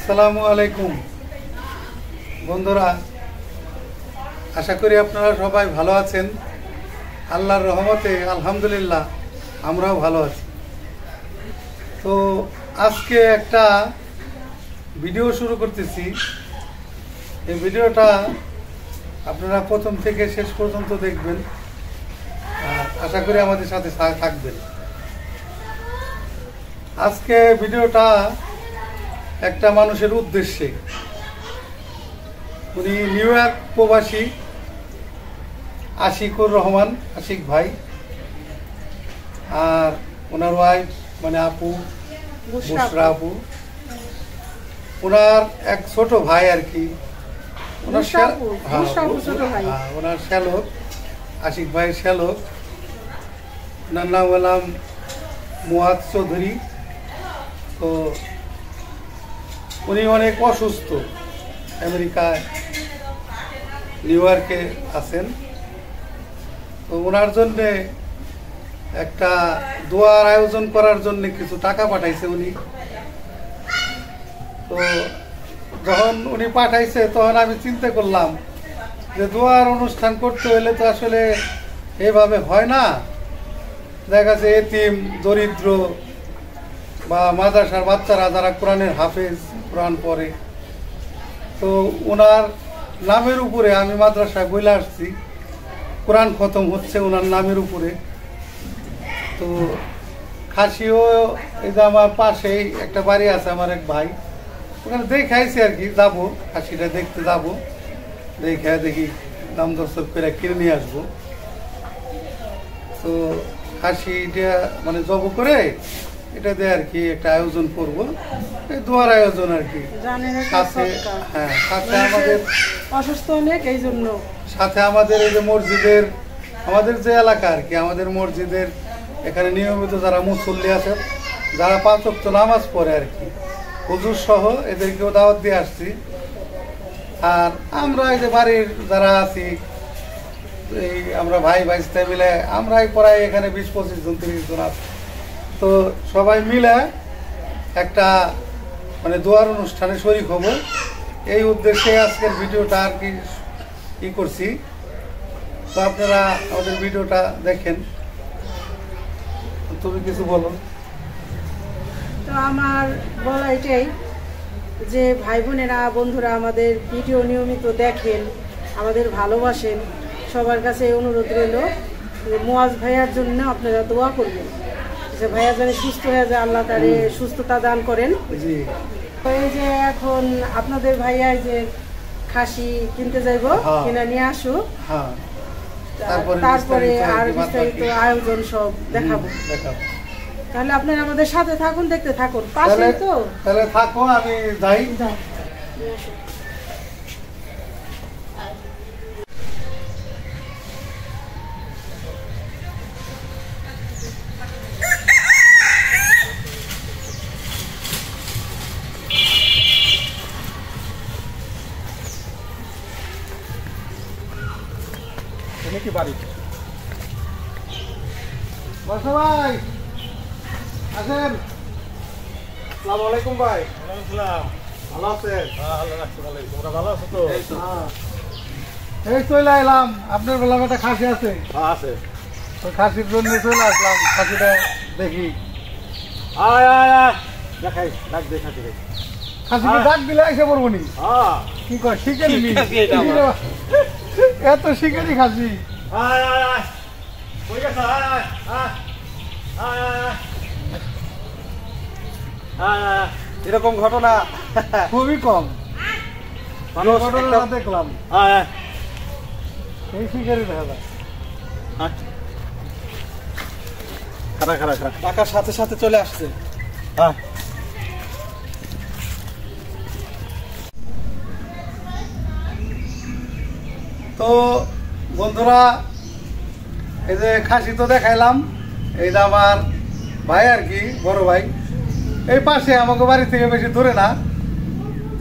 আসসালামু আলাইকুম বন্ধুরা, আশা করি আপনারা সবাই ভালো আছেন। আল্লাহর রহমতে আলহামদুলিল্লাহ আমরাও ভালো আছি। তো আজকে একটা ভিডিও শুরু করতেছি। এই ভিডিওটা আপনারা প্রথম থেকে শেষ পর্যন্ত দেখবেন, আশা করি আমাদের সাথে থাকবেন। আজকে ভিডিওটা একটা মানুষের উদ্দেশ্যে। উনি নিউ ইয়র্ক প্রবাসী আশিকুর রহমান, আশিক ভাই, আর ওনার ওয়াইফ মানে আপু বুশরা আপু। ওনার এক ছোট ভাই আর কি, ওনার শ্যালক, আশিক ভাইয়ের শ্যালক। ওনার নাম হলাম মুয়াজ চৌধুরী। তো উনি অনেক অসুস্থ, আমেরিকায় নিউ ইয়র্কে আছেন। তো ওনার জন্যে একটা দোয়ার আয়োজন করার জন্য কিছু টাকা পাঠাইছে উনি। তো যখন উনি পাঠাইছে তখন আমি চিন্তা করলাম যে দোয়ার অনুষ্ঠান করতে হলে তো আসলে এভাবে হয় না। দেখা যাচ্ছে এতিম, দরিদ্র বা মাদ্রাসার বাচ্চারা যারা কোরআনের হাফেজ, কোরআন পড়ে, তো ওনার নামের উপরে আমি মাদ্রাসায় বলে আসছি, কোরআন খতম হচ্ছে ওনার নামের উপরে। তো খাসিও এই যে আমার পাশেই একটা বাড়ি আছে আমার এক ভাই, ওখানে দেখাইছি আর কি, যাবো খাসিটা দেখতে যাবো, দেখি দাম দর্শক করে কিনে নিয়ে আসবো। তো খাসিটা মানে জব করে এটা দিয়ে আর কি একটা আয়োজন করবো, এই দোয়ার আয়োজন আর কি। সাথে হ্যাঁ, সাথে আমাদের অসুস্থ অনেক, এই জন্য সাথে আমাদের এই যে মসজিদের, আমাদের যে এলাকা আর কি, আমাদের মসজিদের এখানে নিয়মিত যারা মুসল্লি আছে, যারা 5 ওয়াক্ত নামাজ পড়ে আর কি, হুজুর সহ এদেরকেও দাওয়াত দিয়ে আসছি। আর আমরা এই যে বাড়ির যারা আছি, এই আমরা ভাই ভাইস্তা মিলে আমরাই প্রায় এখানে 20-25 জন 30 জন আছি। তো সবাই মিলে একটা মানে দোয়ার অনুষ্ঠানে শরীক হব, এই উদ্দেশ্যে আজকের ভিডিওটা আর কি ই করছি। তো আপনারা আমাদের ভিডিওটা দেখেন। তুমি কিছু বলো। তো আমার বলা এটাই যে ভাই বোনেরা, বন্ধুরা আমাদের ভিডিও নিয়মিত দেখেন, আমাদের ভালোবাসেন, সবার কাছে অনুরোধ রইল যে মুয়াজ ভাইয়ার জন্য আপনারা দোয়া করবেন, যে ভাইয়া যেন সুস্থ হয়ে যায়, আল্লাহ তারে সুস্থতা দান করেন। এই যে এখন আপনাদের ভাইয়া যে খাসি কিনতে যাইব, কিনা নিয়ে আসো, তারপরে আর বিস্তারিত আয়োজন সব দেখাবো। তাহলে আপনারা আমাদের সাথে থাকুন, দেখতে থাকুন, পাশে তো তাহলে থাকো, আমি যাই। কি বাড়ি বাসা ভাই আছেন? আসসালামু আলাইকুম ভাই। ভালো আছেন? তোমরা ভালো আছো তো? এই চলে এলাম, আপনার বললাম একটা খাসি আছে, আছে তো খাসির জন্য চলে আসলাম, খাসিটা দেখি। আয় আয় আয় দেখাই, ডাক দে খাসি রে। খাসিকে ডাক দিলে এসে পড়বো নি? কি কর শিখে নিবি? এত শিখেনি খাসি। আয় আয় আয় কই গেছ? আয় আয় আয় আয় আয় আয়। এরকম ঘটনা খুবই কম, মানুষ ঘটনা দেখলাম। আয় আয় এই শিকারি দেখা যায়। খারা খারা খারা টাকার সাথে সাথে চলে আসছে। তো বন্ধুরা, এই যে খাসি তো দেখাইলাম, এইটা আমার ভাই আর কি, বড় ভাই, এই পাশে আমাকে বাড়ি থেকে বেশি দূরে না।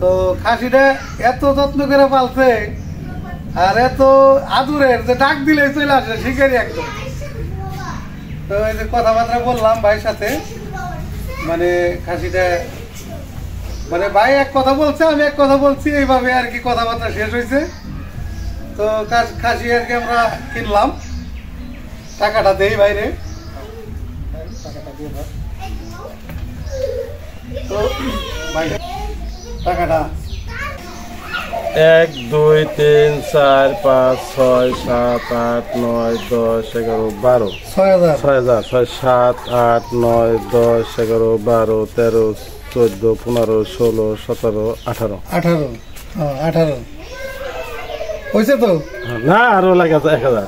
তো খাসিটা এত যত্ন করে পালছে আর এত আদুরের যে ডাক দিলে চলে আসে, শিকারি একদম। তো এই যে কথাবার্তা বললাম ভাইয়ের সাথে, মানে খাসিটা মানে ভাই এক কথা বলছে, আমি এক কথা বলছি, এইভাবে আর কি কথাবার্তা শেষ হয়েছে। তো খাসি আর কি আমরা কিনলাম, টাকাটা দেই বাইরে। তো ভাই টাকাটা 1 2 3 4 5 6 7 8 9 10 11 12 6000 6000 7 8 9 10 11 12 13 14 15 16 17 18 18 18 হয়েছে তো না আরো লাগে 1000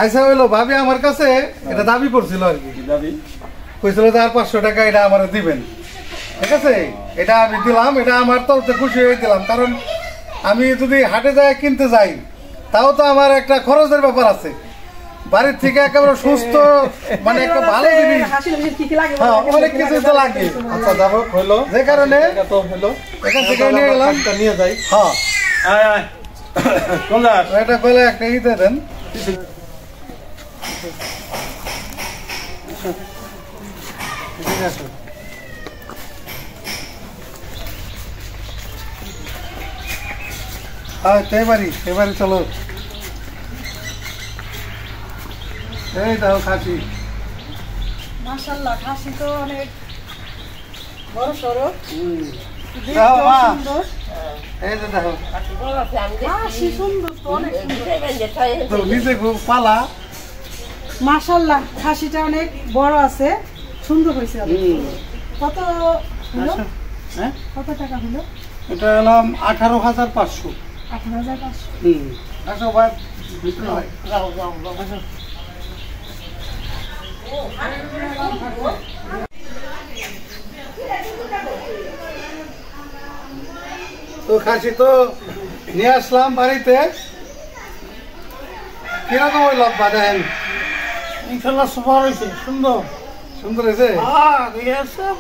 আচ্ছা হইলো। ভাবি আমার কাছে এটা দাবি করছিল আর কি, দাবি কইছিল যে আর 500 টাকা এটা আমার দিবেন। ঠিক আছে, এটা আমি দিলাম, এটা আমার তো খুশি হয়ে দিলাম। কারণ আমি যদি হাটে যায় কিনতে যাই তাও তো আমার একটা খরচের ব্যাপার আছে। বাড়ির থেকে একেবারে সুস্থ মানে একটা ভালো জিনিস, হ্যাঁ অনেক কিছু তো লাগে। আচ্ছা যাবো হইলো, যে কারণে তো হইলো এখান থেকে নিয়ে গেলাম, নিয়ে যাই। হ্যাঁ আয় আয় কোন যা এটা কইলে একটা ইতে দেন। ঠিক আছে, এবারে চলো। এই দাও খাসি। মাশাআল্লাহ, খাসি তো অনেক বড় সড়ো, দাও মা, সুন্দর। এই যে দেখো খাসি সুন্দর তো, অনেক সুন্দর। তো নিজে খুব পালা। মাশাআল্লাহ, খাসিটা অনেক বড় আছে, সুন্দর হয়েছে অনেক। কত হলো? হ্যাঁ কত টাকা হলো? এটা এলাম 18,500। 18,500। আসো ভাই ভিতরে হয়। আসো। তো খাসি তো নিয়ে আসলাম বাড়িতে। কিরকম হইল দেখেন? ইনশাল্লাহ সুপার হয়েছে, সুন্দর সুন্দর হয়েছে।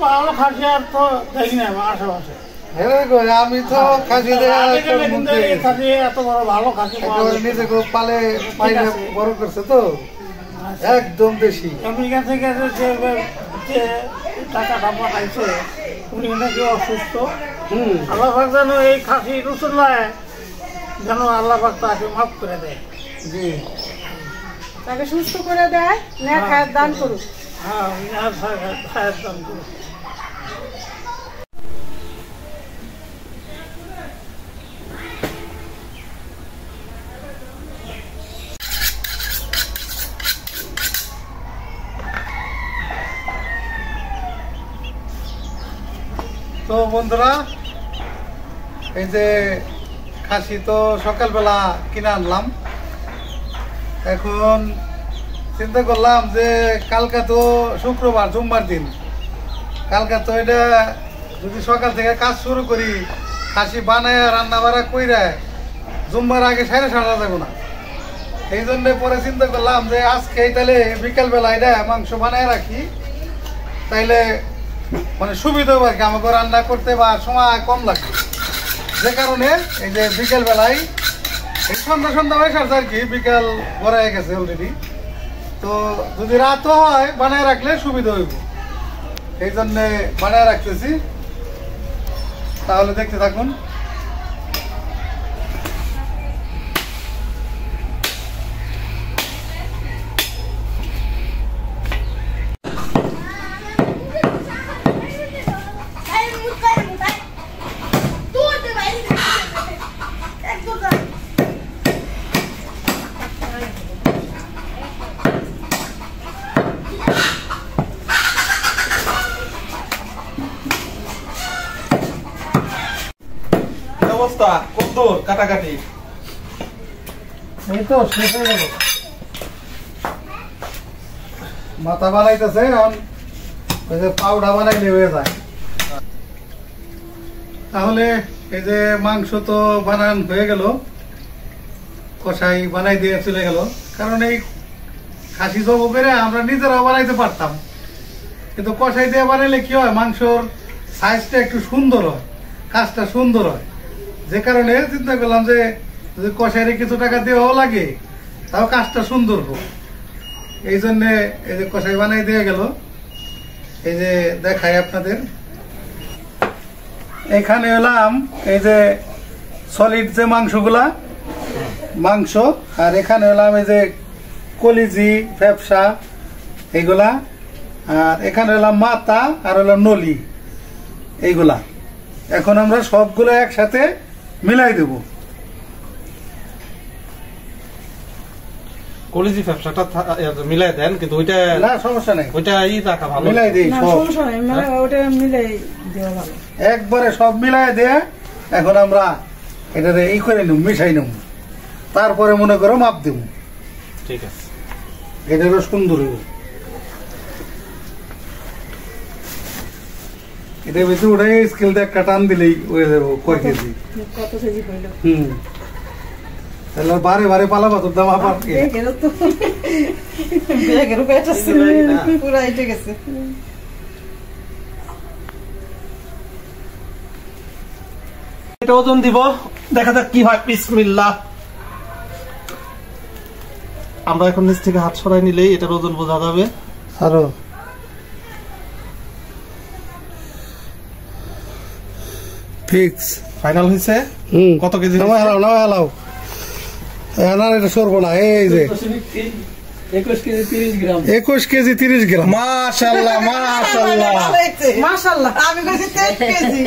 ভালো খাসি আর তো দেখি না আশেপাশে। হ্যাঁ গো, আমি তো খাসি খাসি এত বড় ভালো খাসি নিজে খুব পালে পাইলে বড় করছে তো, একদম দেশি। আমেরিকা থেকে যে টাকাটা পাঠাইছে উনি নাকি অসুস্থ। আল্লাহ পাক যেন এই খাসি রসুল্লাহ যেন আল্লাহ পাক তাকে মাফ করে দেয়। জি, তাকে সুস্থ করে দেয়, নেক হায়াত দান করুক। হ্যাঁ, খায়ের দান করুক। তো বন্ধুরা, এই যে খাসি তো সকালবেলা কিনে আনলাম। এখন চিন্তা করলাম যে কালকে তো শুক্রবার, জুম্মার দিন, কালকে তো এটা যদি সকাল থেকে কাজ শুরু করি, খাসি বানায় রান্না বাড়া কইরা জুম্মার আগে সাড়ে যাবো না। এই জন্য পরে চিন্তা করলাম যে আজকে তাহলে বিকালবেলা এটা মাংস বানায় রাখি, তাইলে মানে সুবিধা হবে আর কি আমাকে রান্না করতে, বা সময় কম লাগবে। যে কারণে এই যে বিকেল বেলায় এই সন্ধ্যা হয়ে আসছে আর কি, বিকাল ভরা হয়ে গেছে অলরেডি। তো যদি রাতও হয় বানায় রাখলে সুবিধা হইব, এই জন্যে বানায় রাখতেছি। তাহলে দেখতে থাকুন। অবস্থা কত দূর কাটাকাটি? এই তো শেষ হয়ে গেল, মাথা বানাইতেছে, এখন ওই যে পাউডার বানাইলে হয়ে যায়। তাহলে এই যে মাংস তো বানান হয়ে গেল, কষাই বানাই দিয়ে চলে গেল। কারণ এই খাসি জব করে আমরা নিজেরাও বানাইতে পারতাম, কিন্তু কষাই দিয়ে বানাইলে কি হয়, মাংসর সাইজটা একটু সুন্দর হয়, কাজটা সুন্দর হয়। যে কারণে চিন্তা করলাম যে যদি কষাইরে কিছু টাকা দেওয়াও লাগে তাও কাজটা সুন্দর হোক, এই জন্যে এই যে কষাই বানাই দিয়ে গেল। এই যে দেখাই আপনাদের, এখানে এলাম এই যে সলিড যে মাংস, আর এখানে এলাম এই যে কলিজি ফ্যাপসা এইগুলা, আর এখানে এলাম মাথা আর হলো নলি এইগুলা। এখন আমরা সবগুলো একসাথে মিলাই দেব। কলিজি ফ্যাপসাটা মিলাই দেন, কিন্তু ওইটা না সমস্যা নেই, ওইটা রাখা ভালো, মিলাই দিই না সব, সমস্যা নাই, মানে ওটা মিলাই দেওয়া ভালো। একবারে সব মিলাই দিয়ে এখন আমরা এটাতে এই করে নেব, মিশাই নেব, তারপরে মনে করো মাপ দেব। ঠিক আছে, এটারও সুন্দর হইব। এটা বেশি উঠে স্কেলটা একটা টান দিলেই হয়ে যাবো কয় কেজি। কত কেজি হইল? তাহলে বারে বারে পালাবা তোর দাম আবার ব্যাগেরও তো ব্যাগেরও পেট আছে, পুরো আইটে গেছে। এটা ওজন দিব, দেখা যাক কি হয়। বিসমিল্লাহ। আমরা এখন নিচ থেকে হাত সরাই নিলেই এটার ওজন বোঝা যাবে। আরো ফিক্স ফাইনাল হয়েছে। কত কেজি? হেলাও এটা সরবো না। এই যে 21 কেজি 30 গ্রাম। 21 কেজি 30 গ্রাম। মাশাআল্লাহ মাশাআল্লাহ মাশাআল্লাহ, আমি কইছি 23 কেজি।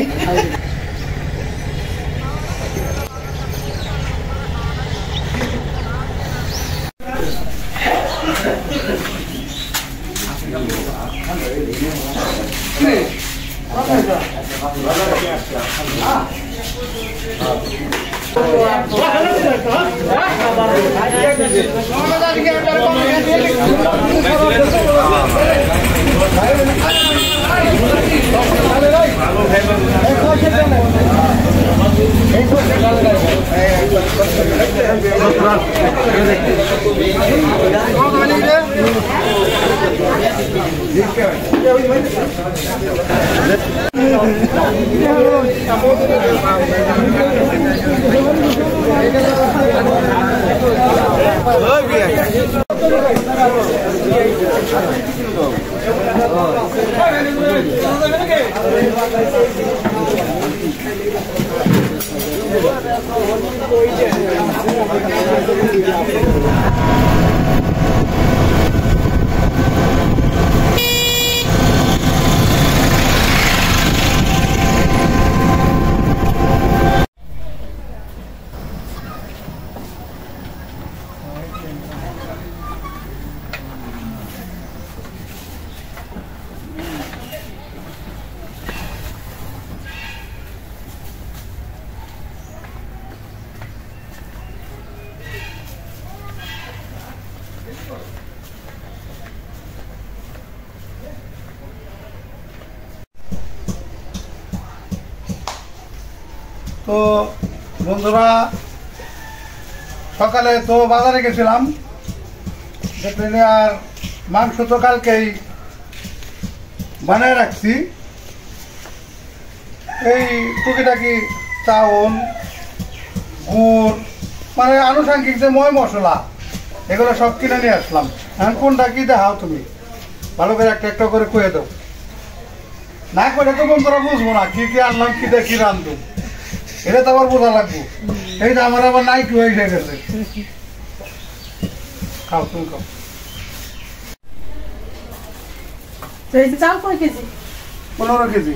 তো বন্ধুরা, সকালে তো বাজারে গেছিলাম, আর মাংস তো কালকেই বানায় রাখছি। এই টুকিটাকি চাউল, গুড়, মানে আনুষঙ্গিক যে ময় মশলা, এগুলো সব কিনে নিয়ে আসলাম। এখন কোনটা কি দেখাও তুমি, ভালো করে একটা একটা করে কয়ে দাও। না করে তো বন্ধুরা বুঝবো না কি কি আনলাম, কি দেখি রান্ধু, এটা তো আবার বোঝা লাগবো। এইটা আমার আবার নাইট হয়ে গেছে। খাও তুমি খাও। চাল কয় কেজি? 15 কেজি।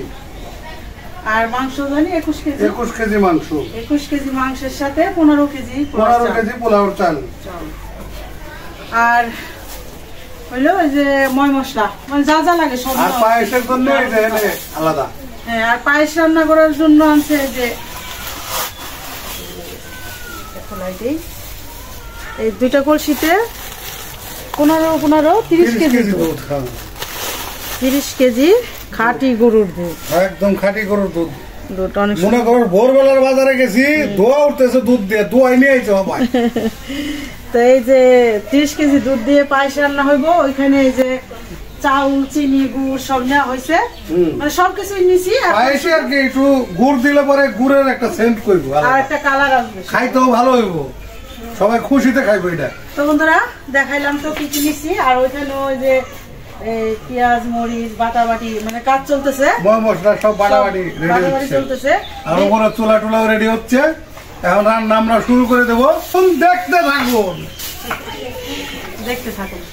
আর মাংস জানি 21 কেজি। 21 কেজি মাংস। 21 কেজি মাংসের সাথে 15 কেজি 15 কেজি পোলাওর চাল। আর হইলো যে ময় মশলা, মানে যা যা লাগে সব। আর পায়েসের জন্য এই যে আলাদা। হ্যাঁ, আর পায়েস রান্না করার জন্য আছে যে এই দুইটা কলসিতে 30 কেজি দুধ। 30 কেজি খাঁটি গরুর দুধ, একদম খাঁটি গরুর দুধ। দুধটা অনেক মনে করো ভোরবেলার বাজারে গেছি, দোয়া উঠতেছে দুধ দিয়ে, দোয়াই নিয়ে আইছে বাবা। তো এই যে 30 কেজি দুধ দিয়ে পায়েস রান্না হইব। ওইখানে এই যে চাউল, চিনি, গুড় সব নেওয়া হয়েছে, মানে সবকিছুই নিছি। পায়েসে আর কি একটু গুড় দিলে পরে গুড়ের একটা সেন্ট করবো, আর একটা কালার আসবে, খাইতেও ভালো হইব, সবাই খুশিতে খাইবো। এটা তো বন্ধুরা দেখাইলাম তো কি কি নিছি। আর ওইখানে ওই যে এই পেঁয়াজ মরিচ বাটাবাটি মানে কাজ চলতেছে, ময় মশলা সব বাটাবাটি রেডি হচ্ছে, চলতেছে। আর ওপরে চুলা টুলাও রেডি হচ্ছে। এখন রান্না আমরা শুরু করে দেবো, দেখতে থাকুন, দেখতে থাকুন।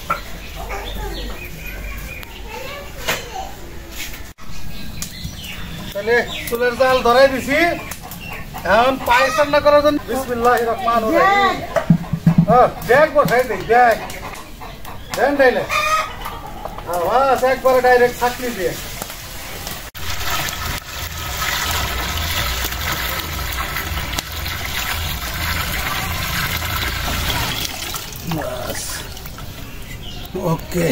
তাহলে চুলের জাল ধরাই দিছি। এখন পায়েস রান্না করার জন্য বিসমিল্লাহির রহমানির রহিম। ব্যাগ বসাই দিই, ব্যাগ দেন ডাইলে আওয়াজ একবারে ডাইরেক্ট থাকলি দিয়ে। ওকে,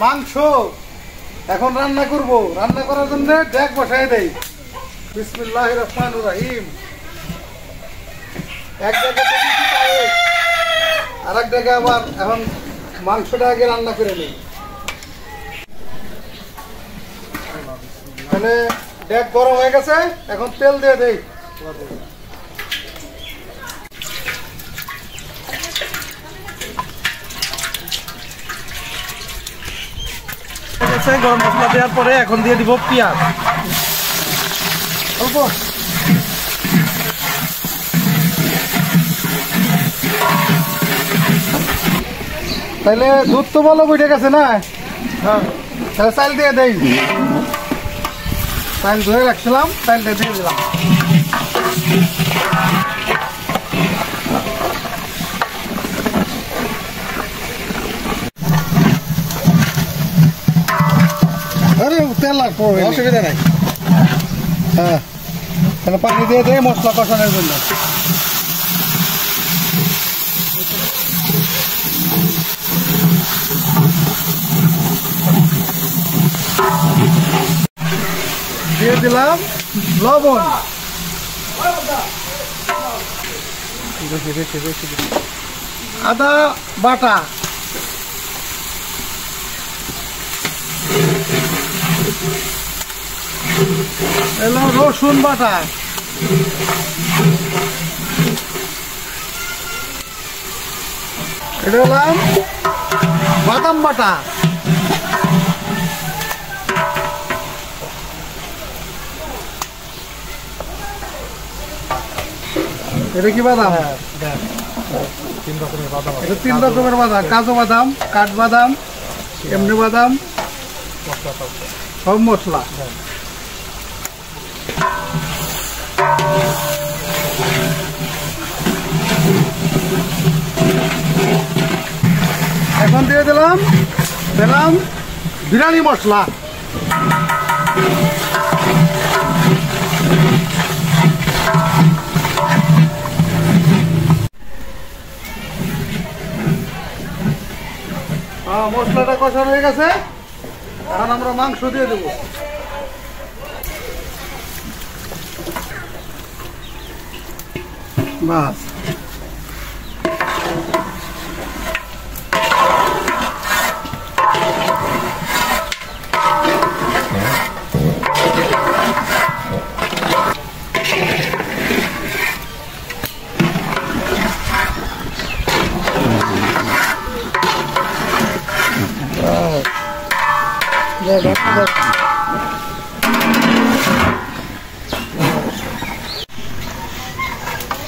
মাংস এখন রান্না করব। রান্না করার জন্য ডেক বসাই দেই। বিসমিল্লাহির রহমানির রহিম। এক জায়গায় আর এক জায়গায় আবার এখন মাংসটা আগে রান্না করে নিই। তাহলে ডেক গরম হয়ে গেছে, এখন তেল দিয়ে দেই। গরম মশলা দেওয়ার পরে এখন দিয়ে দিব পেঁয়াজ অল্প। তাহলে দুধ তো ভালো উঠে গেছে না? হ্যাঁ, তাহলে চাল দিয়ে দেই। চাল ধুয়ে রাখছিলাম, চালটা দিয়ে দিলাম। আরে তেল লাগবে, অসুবিধা নাই। হ্যাঁ, তাহলে পানি দিয়ে দেয় মশলা কষানোর জন্য। দিয়ে দিলাম লবণ, আদা বাটা, এলো রসুন বাটা, এটা হলাম বাদাম বাটা, এটা কি বাদাম? তিন রকমের বাদাম, এটা 3 রকমের বাদাম, কাজু বাদাম, কাঠবাদাম, এমনি বাদাম, সব মশলা। এখন দিয়ে দিলাম বিরিয়ানি মশলা। মশলাটা কষানো হয়ে গেছে, এখন আমরা মাংস দিয়ে দেবো। বাস,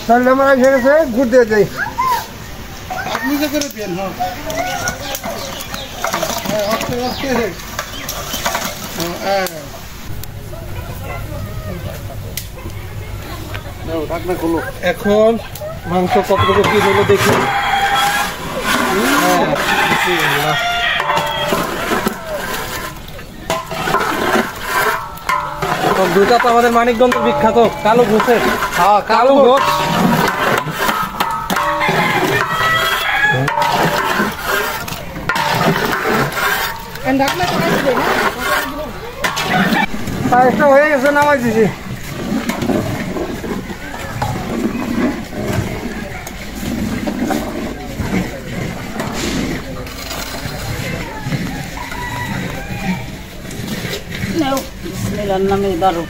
তাহলে আমরা এসে গেছে, গুড় দিয়ে যাই। আপনি যে করে দেন। এখন মাংস কতটুকু কি হলো দেখি। দুটা তো আমাদের মানিকগঞ্জের বিখ্যাত কালো ঘোষের। হ্যাঁ, কালো ঘোষ। পায়েসটা হয়ে গেছে, নামাই দিছি। নাও বিসমিল্লাহর নামে দারু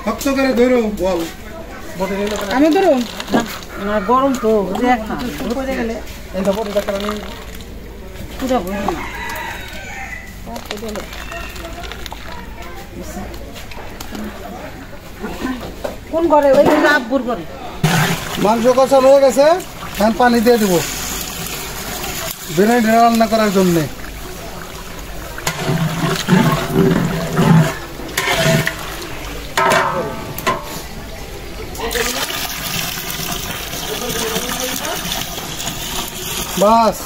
শক্ত করে ধরো বল আমি ধরো না গরম তো দেখ না পড়ে গেলে এটা বড়টা কারণে পুরো ভরে না কোন ঘরে ওই আব্বুর ঘরে মাংস কষা হয়ে গেছে, এখন পানি দিয়ে দিব বিরিয়ানি রান্না করার জন্য। বাস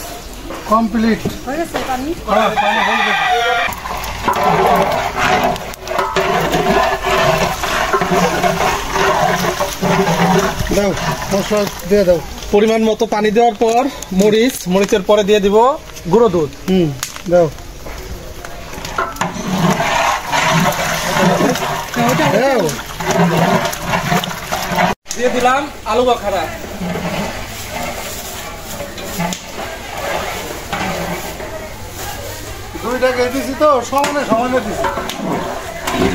কমপ্লিট হয়ে গেছে পানি দাও মশলা দিয়ে দাও। পরিমাণ মতো পানি দেওয়ার পর মরিচের পরে দিয়ে দিব গুঁড়ো দুধ। দাও দাও দিয়ে দিলাম আলু বাখারা। দুইটাকে দিছি তো সমানে সমানে দিছি,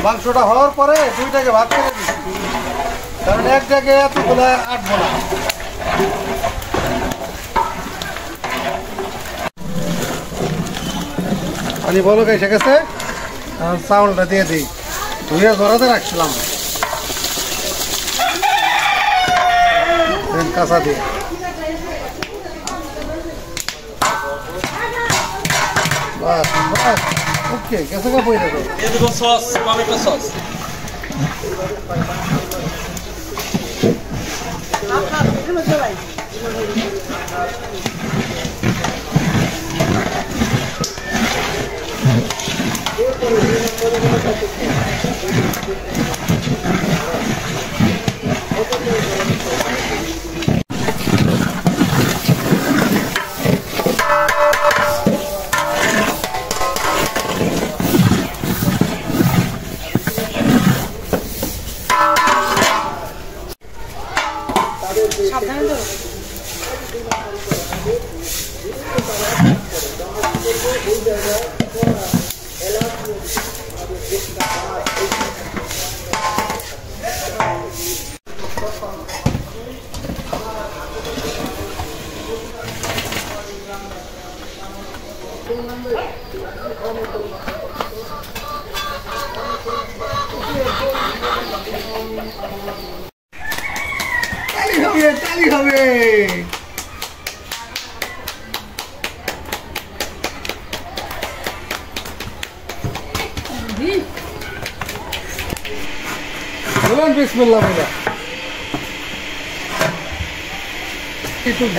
মাংসটা হওয়ার পরে দুইটাকে ভাগ করে দিছি, কারণ এক জায়গায় এতগুলো আটবো না। পানি বলো এসে গেছে, চাউলটা দিয়ে দিই, ধুয়ে জড়াতে রাখছিলাম কাঁচা দিয়ে। বাস বাস ওকে গেছে গা বই দেখো। দিয়ে দিব সস, টমেটো সস। তালি হবে। বিসমিল্লাহ বলে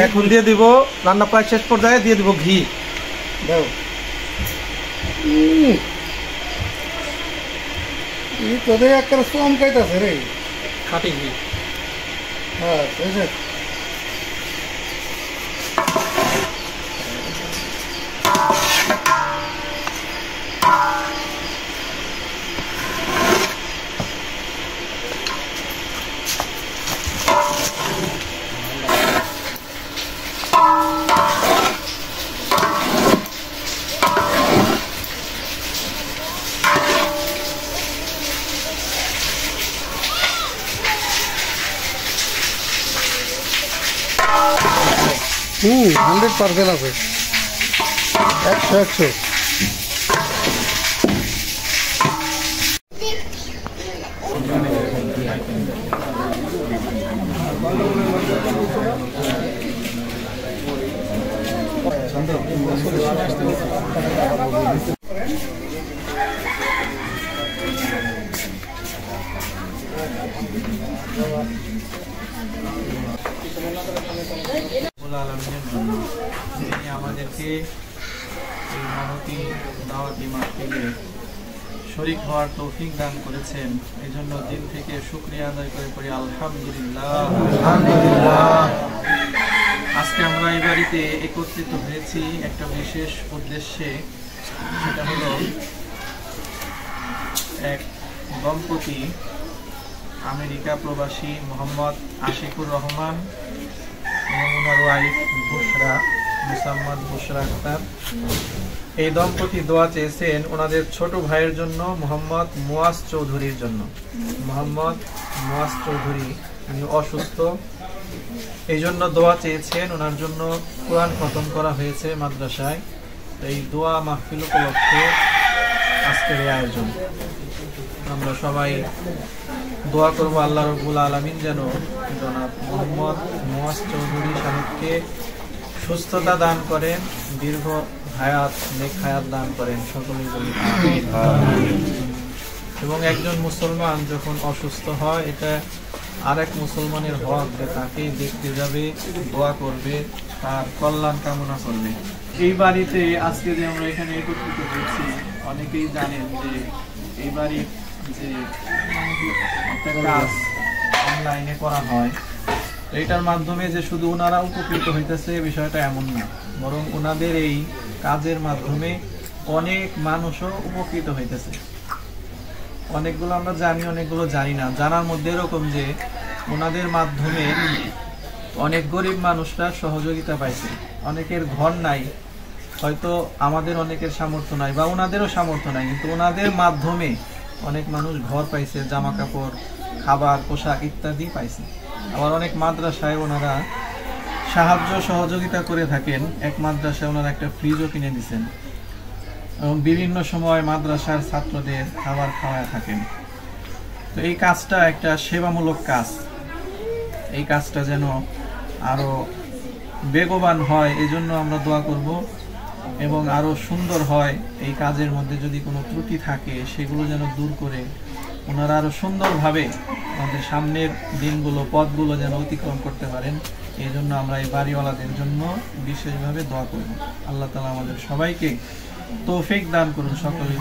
এখন দিয়ে দিব রান্না প্রায় শেষ পর্যায়ে দিয়ে দিব ঘি। দাও তোদের একটা শ্রম খাইতেছে রে, খাঁটি ঘি। হ্যাঁ হুম 100% আছে, 100 আলমিনের জন্য যিনি আমাদেরকে এই মহতি দাওয়াতি মাহফিলে শরীক হওয়ার তৌফিক দান করেছেন, এই জন্য দিল থেকে শুকরিয়া আদায় করে পড়ি আলহামদুলিল্লাহ। আজকে আমরা এই বাড়িতে একত্রিত হয়েছি একটা বিশেষ উদ্দেশ্যে, সেটা হলো এক দম্পতি আমেরিকা প্রবাসী মোহাম্মদ আশিকুর রহমান এবং ওনার ওয়াইফ বুশরা, মুসাম্মদ বুশরা আক্তার। এই দম্পতি দোয়া চেয়েছেন ওনাদের ছোট ভাইয়ের জন্য, মোহাম্মদ মুয়াজ চৌধুরীর জন্য। মোহাম্মদ মুয়াজ চৌধুরী উনি অসুস্থ, এই জন্য দোয়া চেয়েছেন। ওনার জন্য কোরআন খতম করা হয়েছে মাদ্রাসায়। এই দোয়া মাহফিল উপলক্ষে আজকের এই আয়োজন। আমরা সবাই দোয়া করবো আল্লাহ রাব্বুল আলামিন যেন জনাব মোহাম্মদ মুয়াজ চৌধুরী সাহেবকে সুস্থতা দান করেন, দীর্ঘ হায়াত, নেক হায়াত দান করেন, সকলেই বলি আমিন। এবং একজন মুসলমান যখন অসুস্থ হয়, এটা আরেক মুসলমানের হক যে তাকে দেখতে যাবে, দোয়া করবে, তার কল্যাণ কামনা করবে। এই বাড়িতে আজকে যে আমরা এখানে একত্রিত হয়েছি, অনেকেই জানেন যে এই বাড়ির যে একটা কাজ অনলাইনে করা হয়, এইটার মাধ্যমে যে শুধু ওনারা উপকৃত হইতেছে বিষয়টা এমন না, বরং ওনাদের এই কাজের মাধ্যমে অনেক মানুষও উপকৃত হইতেছে। অনেকগুলো আমরা জানি, অনেকগুলো জানি না। জানার মধ্যে এরকম যে ওনাদের মাধ্যমে অনেক গরিব মানুষরা সহযোগিতা পাইছে। অনেকের ঘর নাই, হয়তো আমাদের অনেকের সামর্থ্য নাই বা ওনাদেরও সামর্থ্য নাই, কিন্তু ওনাদের মাধ্যমে অনেক মানুষ ঘর পাইছে, জামা কাপড়, খাবার, পোশাক ইত্যাদি পাইছে। আবার অনেক মাদ্রাসায় ওনারা সাহায্য সহযোগিতা করে থাকেন। এক মাদ্রাসায় ওনারা একটা ফ্রিজও কিনে দিয়েছেন এবং বিভিন্ন সময় মাদ্রাসার ছাত্রদের খাবার খাওয়ায় থাকেন। তো এই কাজটা একটা সেবামূলক কাজ। এই কাজটা যেন আরো বেগবান হয়, এজন্য আমরা দোয়া করব এবং আরো সুন্দর হয়। এই কাজের মধ্যে যদি কোনো ত্রুটি থাকে সেগুলো যেন দূর করে ওনারা আরো সুন্দরভাবে আমাদের সামনের দিনগুলো, পথগুলো যেন অতিক্রম করতে পারেন। এই জন্য আমরা এই বাড়িওয়ালাদের জন্য বিশেষভাবে দোয়া করব। আল্লাহ তাআলা আমাদের সবাইকে তৌফিক দান করুন, সকলে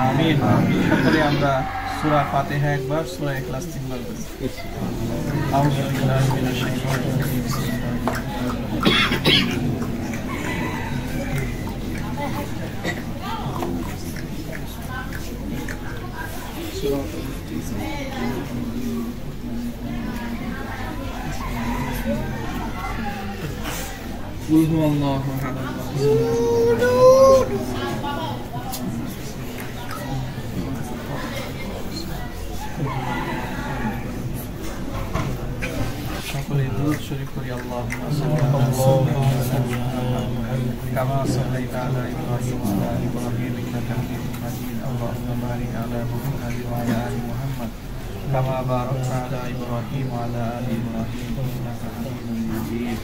আমিন। সকলে আমরা সূরা ফাতিহা একবার, সূরা ইখলাস তিনবার পড়ি। আউযু বিল্লাহি মিনাশ শাইতানির রাজিম। قل هو الله احد সকলে দুরূদ শরীফ করি। আল্লাহুম্মা সাল্লি কামা সাল্লাইতা আলা ইব্রাহিম ওয়া আলা আলি ইব্রাহিম ইন্নাকা হামিদুম মাজিদ। আল্লাহুম্মা বারিক আলা মুহাম্মাদ ওয়া আলা আলি মুহাম্মাদ কামা বারাকতা আলা ইব্রাহিম ওয়া আলা আলি ইব্রাহিম ইন্নাকা হামিদুম মাজিদ।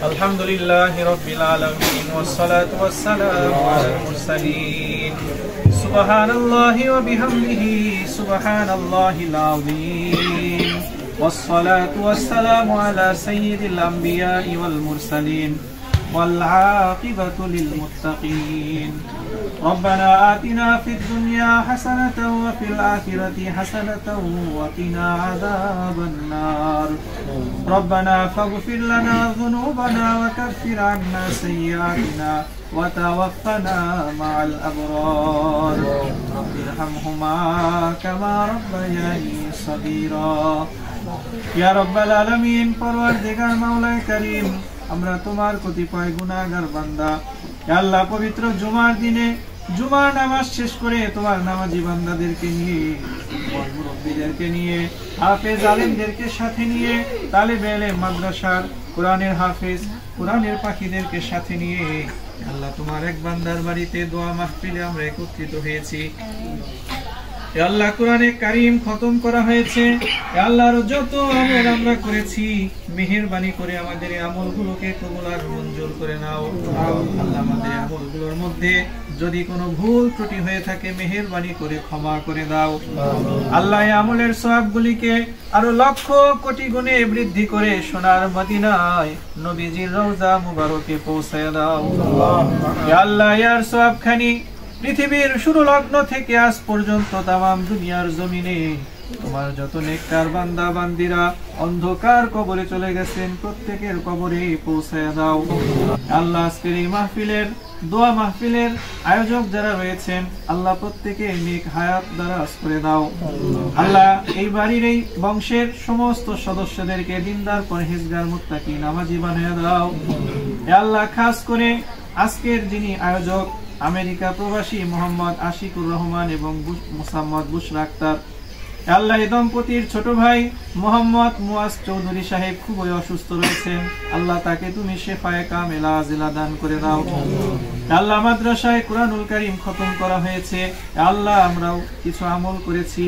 আলহামদুলিল্লাহি রাব্বিল আলামিন ওয়াসসালাতু ওয়াসসালামু আলাল মুরসালিন। সুবহানাল্লাহি ওয়া বিহামদিহি সুবহানাল্লাহিল আযীম। ওয়াসসালাতু ওয়াসসালামু আলা সাইয়্যিদিল আমবিয়াই ওয়াল মুরসালিন ওয়াল আকিবাতু লিল মুত্তাকিন। ربنا آتنا في الدنيا حسنة وفي الآخرة حسنة وقنا عذاب النار. ربنا فاغفر لنا ذنوبنا وكفر عنا سيئاتنا وتوفنا مع الأبرار. رب ارحمهما كما ربياني صغيرا. يا رب العالمين পরওয়ারদিগার মাওলায়ে কারীম, আমরা তোমার কতিপয় গুনাহগার বান্দা। হে আল্লাহ, পবিত্র জুমার দিনে জুমার নামাজ শেষ করে তোমার নামাজি বান্দাদেরকে নিয়ে, মুরব্বিদেরকে নিয়ে, হাফেজ আলেমদেরকে সাথে নিয়ে, তালিবে ইলম মাদ্রাসার কোরআনের হাফেজ, কোরআনের পাখিদেরকে সাথে নিয়ে আল্লাহ তোমার এক বান্দার বাড়িতে দোয়া মাহফিলে আমরা একত্রিত হয়েছি। হে আল্লাহ, কোরআনে কারীম খতম করা হয়েছে। হে আল্লাহর যত আমল আমরা করেছি, মেহেরবানি করে আমাদের এই আমলগুলোকে কবুল আর মঞ্জুর করে নাও। আল্লাহ, আমাদের আমলগুলোর মধ্যে যদি কোনো ভুল ত্রুটি হয়ে থাকে মেহেরবানি করে ক্ষমা করে দাও। আল্লাহ, এই আমলের সওয়াবগুলিকে আরো লক্ষ কোটি গুণে বৃদ্ধি করে সোনার মদিনায় নবীজির রওজা মুবারকে পৌঁছায় দাও। হে আল্লাহ, এর সওয়াবখানি পৃথিবীর শুরু লগ্ন থেকে আজ পর্যন্ত তামাম দুনিয়ার জমিনে তোমার যত নেককার বান্দা বান্দিরা অন্ধকার কবরে চলে গেছেন, প্রত্যেকের কবরে পৌঁছায় দাও। আল্লাহ, আজকের এই মাহফিলের দোয়া মাহফিলের আয়োজক যারা রয়েছেন আল্লাহ প্রত্যেকে নেক হায়াত দারাজ করে দাও। আল্লাহ এই বাড়ির এই বংশের সমস্ত সদস্যদেরকে দিনদার পরহেজগার মুত্তাকি নামাজি বানিয়ে দাও। হে আল্লাহ, খাস করে আজকের যিনি আয়োজক আমেরিকা প্রবাসী মোহাম্মদ আশিকুর রহমান এবং মোসাম্মদ বুশরা আক্তার, আল্লাহ এই দম্পতির ছোট ভাই মোহাম্মদ মুয়াজ চৌধুরী সাহেব খুবই অসুস্থ রয়েছেন, আল্লাহ তাকে তুমি শেফায়ে কামেলা আজিলা দান করে দাও। আল্লাহ মাদ্রাসায় কুরআনুল কারীম খতম করা হয়েছে, আল্লাহ আমরাও কিছু আমল করেছি,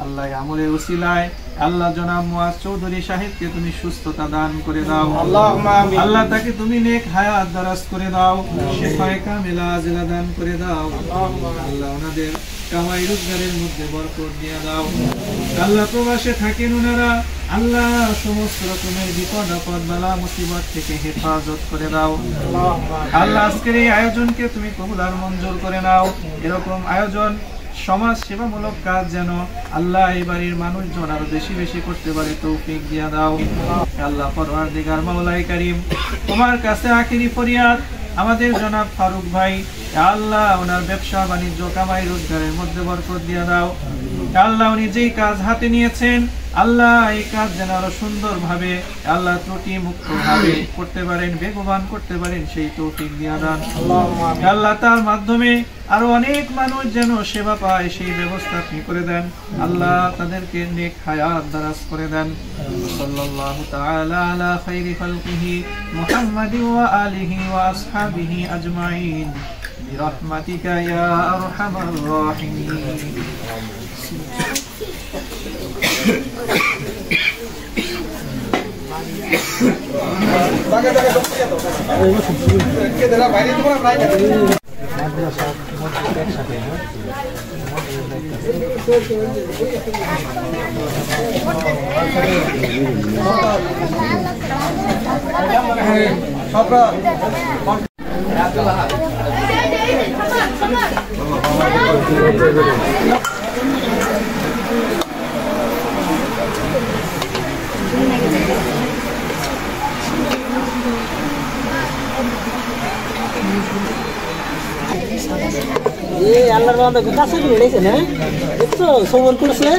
আল্লাহ আমলের ওসিলায় আল্লাহ জনাব মুয়াজ চৌধুরী সাহেবকে তুমি সুস্থতা দান করে দাও। আল্লাহ তাকে তুমি নেক হায়াত দারাজ করে দাও, শেফায়ে কামেলা আজিলা দান করে দাও। আল্লাহ ওনাদের কামাই রোজগারের মধ্যে বরকত দিয়ে দাও। আল্লাহ প্রবাসে থাকেন ওনারা, আল্লাহ সমস্ত রকমের বিপদ আপদ বালা মুসিবত থেকে হেফাজত করে দাও। আল্লাহ আজকের এই আয়োজনকে তুমি কবুল আর মঞ্জুর করে নাও। এরকম আয়োজন সমাজ সেবামূলক কাজ যেন আল্লাহ এই বাড়ির মানুষজন আরো বেশি বেশি করতে পারে তৌফিক দিয়া দাও। আল্লাহ পরওয়ারদিগার মাওলাই কারীম, তোমার কাছে আখিরি ফরিয়াদ আমাদের জনাব ফারুক ভাই, আল্লাহ ওনার ব্যবসা বাণিজ্য কামাই রোজগারের মধ্যে বরকত দিয়া দাও। আল্লাহ উনি যেই কাজ হাতে নিয়েছেন, আল্লাহ এই কাজ যেন আরো সুন্দর ভাবে আল্লাহ ত্রুটি মুক্ত ভাবে করতে পারেন, বেগবান করতে পারেন, সেই তৌফিক দিয়া দান। আল্লাহ তার মাধ্যমে আরো অনেক মানুষ যেন সেবা পায় সেই ব্যবস্থা আপনি করে দেন। আল্লাহ তাদেরকে নেক হায়াত দারাজ করে দেন। সাল্লাল্লাহু তাআলা আলা খাইরি খালকিহি মুহাম্মাদি ওয়া আলিহি ওয়া আসহাবিহি আজমাইন বিরহমাতিকা ইয়া আরহামার রাহিমিন। আল্লাহর বান্দা কাছে রয়েছে না, দেখছো সবল করছে।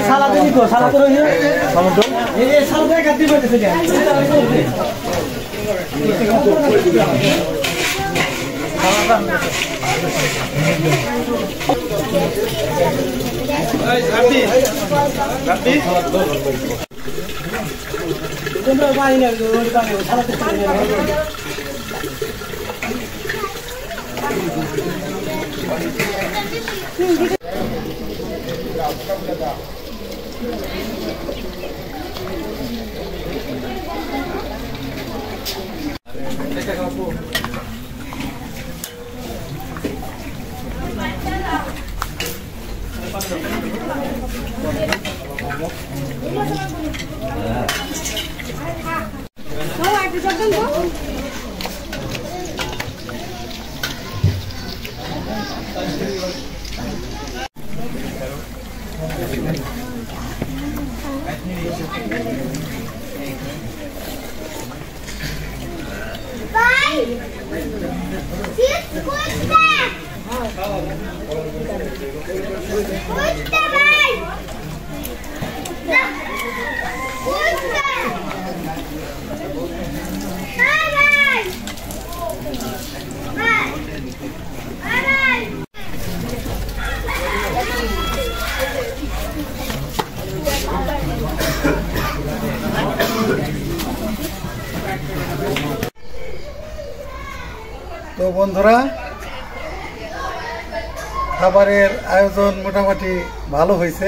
সালাতে দিত সালাতে রইছে সালাতে এই সালাতে কাটি পড়তেছে কেন তোমরা বাইরে সালাতে তো বন্ধুরা, খাবারের আয়োজন মোটামুটি ভালো হয়েছে।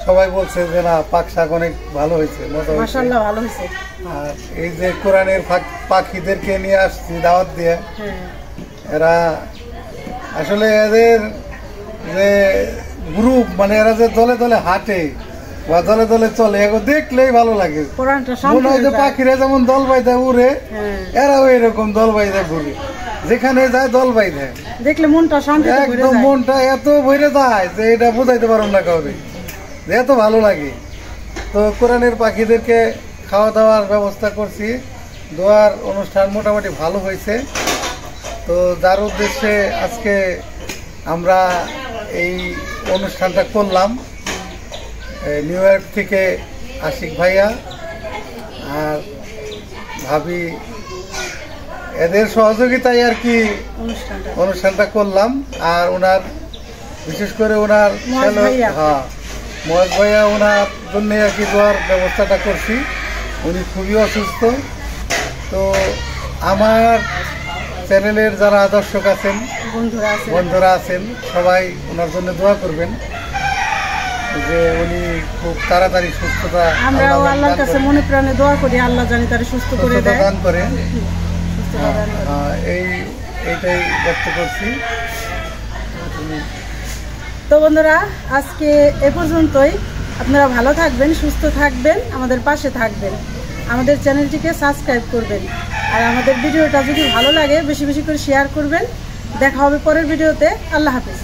সবাই বলছে যে না পাক শাক অনেক ভালো হয়েছে, মজা হয়েছে, মাশাআল্লাহ ভালো হয়েছে। আর এই যে কোরআনের পাখিদেরকে নিয়ে আসছি দাওয়াত দিয়ে, এরা আসলে এদের যে গ্রুপ মানে এরা যে দলে দলে হাঁটে বা দলে দলে চলে এগুলো দেখলেই ভালো লাগে। মনে হয় যে পাখিরা যেমন দল বাইধে উড়ে এরাও এরকম দল বাইধে ঘুরে, যেখানে যায় দল বাইধে দেখলে মনটা শান্তি, একদম মনটা এত ভরে যায় যে এটা বোঝাইতে পারো না কাউকে, যে এত ভালো লাগে। তো কোরআনের পাখিদেরকে খাওয়া দাওয়ার ব্যবস্থা করছি, দোয়ার অনুষ্ঠান মোটামুটি ভালো হয়েছে। তো যার উদ্দেশ্যে আজকে আমরা এই অনুষ্ঠানটা করলাম, নিউ ইয়র্ক থেকে আশিক ভাইয়া আর ভাবি এদের সহযোগিতায় আর কি অনুষ্ঠানটা করলাম। আর ওনার বিশেষ করে ওনার মহেশ ভাইয়া ওনার জন্য আর কি দোয়ার ব্যবস্থাটা করছি। উনি খুবই অসুস্থ। তো আমার চ্যানেলের যারা দর্শক আছেন, বন্ধুরা আছেন, সবাই ওনার জন্য দোয়া করবেন যে উনি খুব তাড়াতাড়ি সুস্থতা আল্লাহর কাছে মনে প্রাণে দোয়া করি, আল্লাহ জানি তারে সুস্থ করে দেয়, দান করে। এইটাই ব্যক্ত করছি। তো বন্ধুরা আজকে এ পর্যন্তই। আপনারা ভালো থাকবেন, সুস্থ থাকবেন, আমাদের পাশে থাকবেন, আমাদের চ্যানেলটিকে সাবস্ক্রাইব করবেন। আর আমাদের ভিডিওটা যদি ভালো লাগে বেশি বেশি করে শেয়ার করবেন। দেখা হবে পরের ভিডিওতে। আল্লাহ হাফেজ।